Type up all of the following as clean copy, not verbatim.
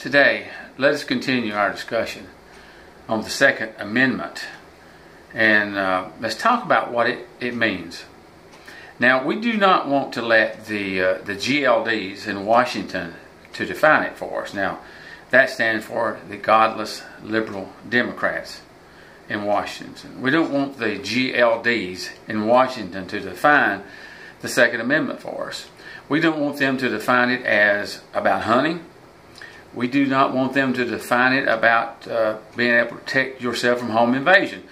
Today, let us continue our discussion on the Second Amendment, and let's talk about what it means. Now, we do not want to let the GLDs in Washington to define it for us. Now, that stands for the Godless Liberal Democrats in Washington. We don't want the GLDs in Washington to define the Second Amendment for us. We don't want them to define it as about hunting. We do not want them to define it about being able to protect yourself from home invasion.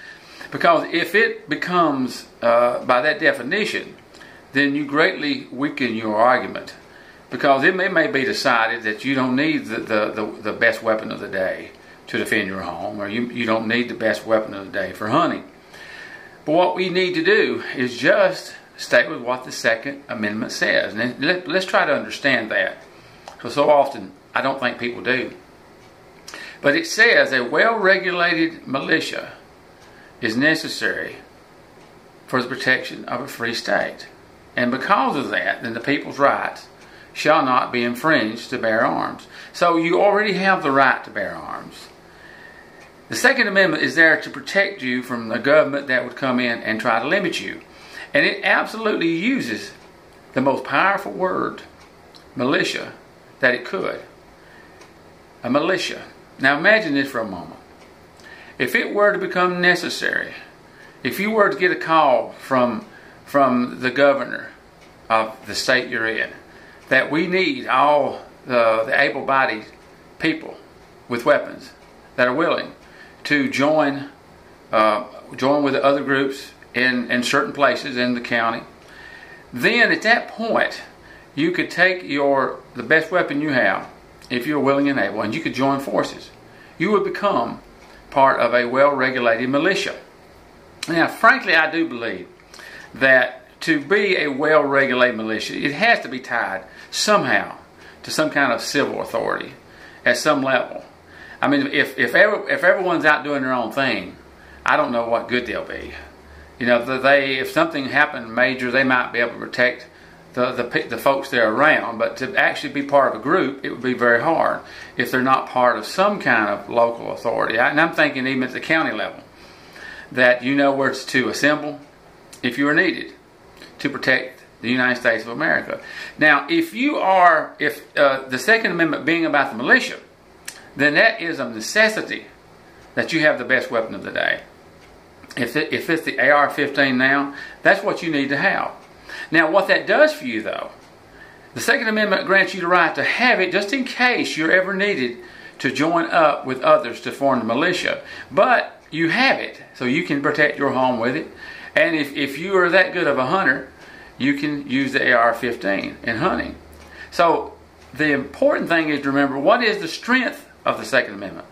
Because if it becomes, by that definition, then you greatly weaken your argument. Because it may be decided that you don't need the best weapon of the day to defend your home, or you don't need the best weapon of the day for hunting. But what we need to do is just stay with what the Second Amendment says. And let's try to understand that. So often, I don't think people do. But it says a well-regulated militia is necessary for the protection of a free state. And because of that, then the people's rights shall not be infringed to bear arms. So you already have the right to bear arms. The Second Amendment is there to protect you from the government that would come in and try to limit you. And it absolutely uses the most powerful word, militia, that it could. A militia. Now imagine this for a moment. If it were to become necessary, if you were to get a call from the governor of the state you're in, that we need all the able-bodied people with weapons that are willing to join with the other groups in certain places in the county, then at that point you could take the best weapon you have, if you're willing and able, and you could join forces. You would become part of a well-regulated militia. Now, frankly, I do believe that to be a well-regulated militia, it has to be tied somehow to some kind of civil authority at some level. I mean, if everyone's out doing their own thing, I don't know what good they'll be. You know, if something happened major, they might be able to protect the folks they're around, but to actually be part of a group, it would be very hard if they're not part of some kind of local authority. And I'm thinking even at the county level, that you know where to assemble if you are needed to protect the United States of America. Now, if the Second Amendment being about the militia, then that is a necessity that you have the best weapon of the day. If it's the AR-15 now, that's what you need to have. Now, what that does for you, though, the Second Amendment grants you the right to have it just in case you're ever needed to join up with others to form the militia. But you have it, so you can protect your home with it. And if you are that good of a hunter, you can use the AR-15 in hunting. So the important thing is to remember, what is the strength of the Second Amendment?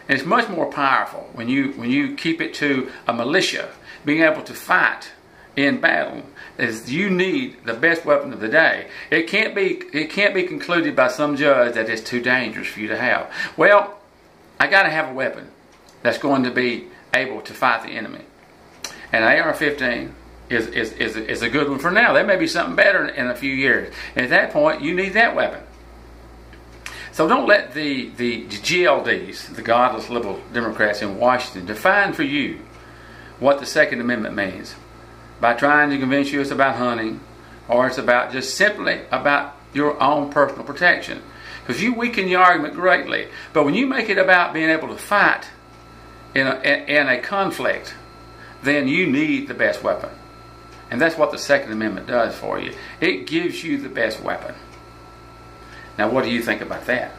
And it's much more powerful when you keep it to a militia being able to fight in battle. Is you need the best weapon of the day. It can't be concluded by some judge that it's too dangerous for you to have. Well, I got to have a weapon that's going to be able to fight the enemy. And AR-15 is a good one for now. There may be something better in a few years. And at that point, you need that weapon. So don't let the GLDs, the Godless Liberal Democrats in Washington, define for you what the Second Amendment means by trying to convince you it's about hunting, or it's about just simply about your own personal protection. Because you weaken your argument greatly. But when you make it about being able to fight in a conflict, then you need the best weapon. And that's what the Second Amendment does for you. It gives you the best weapon. Now, what do you think about that?